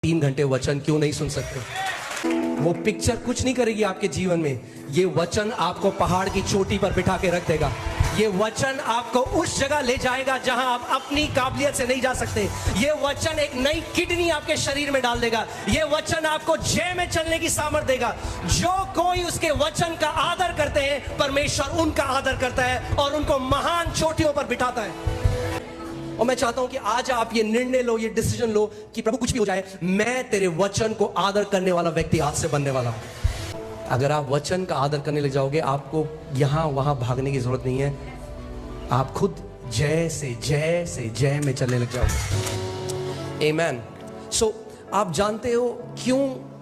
3 घंटे वचन क्यों नहीं सुन सकते? वो पिक्चर कुछ नहीं करेगी आपके जीवन में। ये वचन आपको पहाड़ की चोटी पर बिठा के रख देगा। ये वचन आपको उस जगह ले जाएगा जहां आप अपनी काबिलियत से नहीं जा सकते। ये वचन एक नई किडनी आपके शरीर में डाल देगा। ये वचन आपको जय में चलने की सामर्थ देगा। जो कोई उसके वचन का आदर करते हैं, परमेश्वर उनका आदर करता है और उनको महान चोटियों पर बिठाता है। और मैं चाहता हूं कि आज आप ये निर्णय लो, ये डिसीजन लो कि प्रभु कुछ भी हो जाए, मैं तेरे वचन को आदर करने वाला व्यक्ति आज से बनने वाला हूं। अगर आप वचन का आदर करने लग जाओगे, आपको यहां वहां भागने की जरूरत नहीं है। आप खुद जय से जय में चलने लग जाओगे। आमीन। सो आप जानते हो क्यों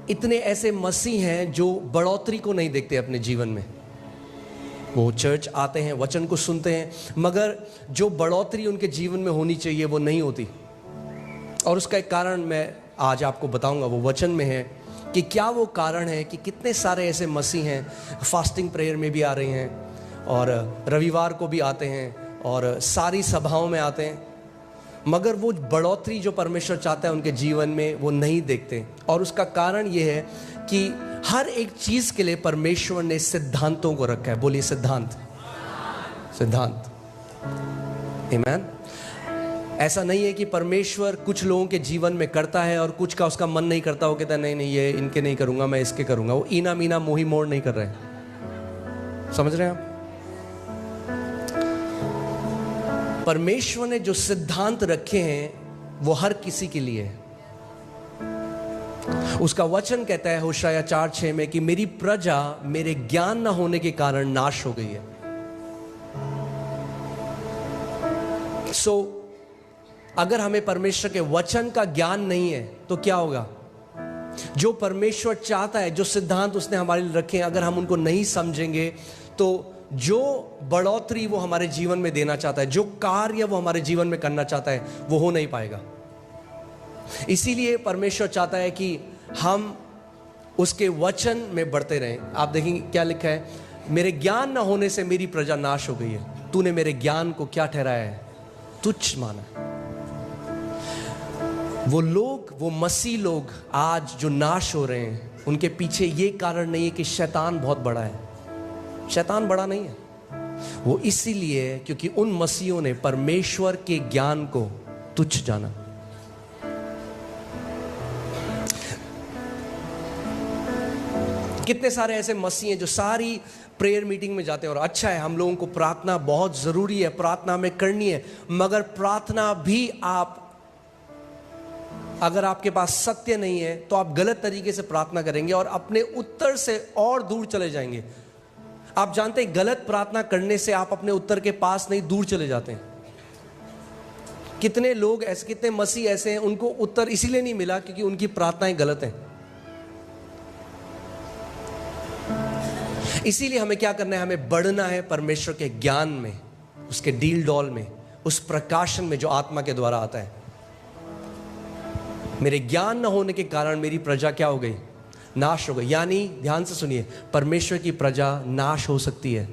इतने ऐसे मसीह हैं जो बढ़ोतरी को नहीं देखते अपने जीवन में? वो चर्च आते हैं, वचन को सुनते हैं, मगर जो बढ़ोतरी उनके जीवन में होनी चाहिए वो नहीं होती। और उसका एक कारण मैं आज आपको बताऊंगा, वो वचन में है कि क्या वो कारण है कि कितने सारे ऐसे मसीह हैं फास्टिंग प्रेयर में भी आ रहे हैं और रविवार को भी आते हैं और सारी सभाओं में आते हैं, मगर वो बढ़ोतरी जो परमेश्वर चाहता है उनके जीवन में वो नहीं देखते। और उसका कारण ये है कि हर एक चीज के लिए परमेश्वर ने सिद्धांतों को रखा है। बोलिए सिद्धांत, सिद्धांत। आमीन। ऐसा नहीं है कि परमेश्वर कुछ लोगों के जीवन में करता है और कुछ का उसका मन नहीं करता, वो कहता है नहीं नहीं ये इनके नहीं करूंगा, मैं इसके करूंगा। वो ईना मीना मोही मोड़ नहीं कर रहे। समझ रहे हैं आप? परमेश्वर ने जो सिद्धांत रखे हैं वो हर किसी के लिए है। उसका वचन कहता है होशाया 4:6 में कि मेरी प्रजा मेरे ज्ञान न होने के कारण नाश हो गई है। सो अगर हमें परमेश्वर के वचन का ज्ञान नहीं है तो क्या होगा? जो परमेश्वर चाहता है, जो सिद्धांत उसने हमारे लिए रखे हैं, अगर हम उनको नहीं समझेंगे तो जो बढ़ोतरी वो हमारे जीवन में देना चाहता है, जो कार्य वो हमारे जीवन में करना चाहता है, वो हो नहीं पाएगा। इसीलिए परमेश्वर चाहता है कि हम उसके वचन में बढ़ते रहें। आप देखेंगे क्या लिखा है, मेरे ज्ञान न होने से मेरी प्रजा नाश हो गई है। तूने मेरे ज्ञान को क्या ठहराया है? तुच्छ माना। वो लोग, वो मसीह लोग आज जो नाश हो रहे हैं, उनके पीछे ये कारण नहीं है कि शैतान बहुत बड़ा है। शैतान बड़ा नहीं है, वो इसीलिए क्योंकि उन मसीहों ने परमेश्वर के ज्ञान को तुच्छ जाना। कितने सारे ऐसे मसीह हैं जो सारी प्रेयर मीटिंग में जाते हैं, और अच्छा है, हम लोगों को प्रार्थना बहुत जरूरी है, प्रार्थना में करनी है, मगर प्रार्थना भी आप, अगर आपके पास सत्य नहीं है तो आप गलत तरीके से प्रार्थना करेंगे और अपने उत्तर से और दूर चले जाएंगे। आप जानते हैं गलत प्रार्थना करने से आप अपने उत्तर के पास नहीं, दूर चले जाते हैं। कितने लोग ऐसे, कितने मसीह ऐसे हैं उनको उत्तर इसीलिए नहीं मिला क्योंकि उनकी प्रार्थनाएं गलत हैं। इसीलिए हमें क्या करना है? हमें बढ़ना है परमेश्वर के ज्ञान में, उसके डील डॉल में, उस प्रकाशन में जो आत्मा के द्वारा आता है। मेरे ज्ञान न होने के कारण मेरी प्रजा क्या हो गई? नाश हो गई। यानी ध्यान से सुनिए, परमेश्वर की प्रजा नाश हो सकती है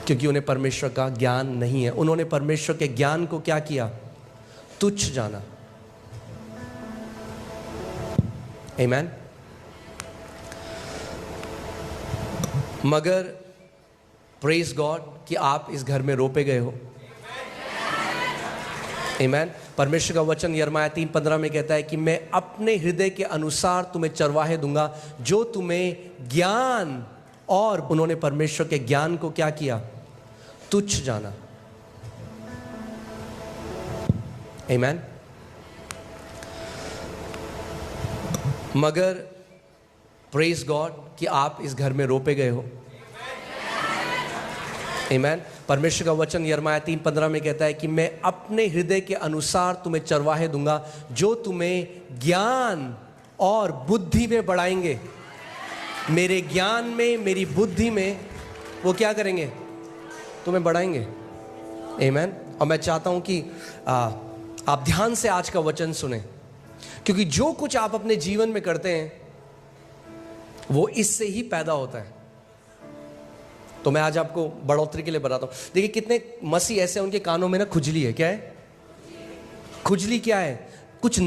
क्योंकि उन्हें परमेश्वर का ज्ञान नहीं है। उन्होंने परमेश्वर के ज्ञान को क्या किया? तुच्छ जाना। आमीन। मगर प्रेज गॉड कि आप इस घर में रोपे गए हो। आमीन। परमेश्वर का वचन यिर्मयाह 3:15 में कहता है कि मैं अपने हृदय के अनुसार तुम्हें चरवाहे दूंगा जो तुम्हें ज्ञान, और उन्होंने परमेश्वर के ज्ञान को क्या किया? तुच्छ जाना। आमीन। मगर प्रेज गॉड कि आप इस घर में रोपे गए हो। आमीन। परमेश्वर का वचन यिर्मयाह 3:15 में कहता है कि मैं अपने हृदय के अनुसार तुम्हें चरवाहे दूंगा जो तुम्हें ज्ञान और बुद्धि में बढ़ाएंगे। मेरे ज्ञान में, मेरी बुद्धि में वो क्या करेंगे? तुम्हें बढ़ाएंगे। आमीन। और मैं चाहता हूं कि आप ध्यान से आज का वचन सुने, क्योंकि जो कुछ आप अपने जीवन में करते हैं वो इससे ही पैदा होता है। तो मैं आज आपको बढ़ोतरी के लिए बताता हूं। देखिए कितने मसीह ऐसे हैं उनके कानों में ना खुजली है। क्या है खुजली? क्या है? कुछ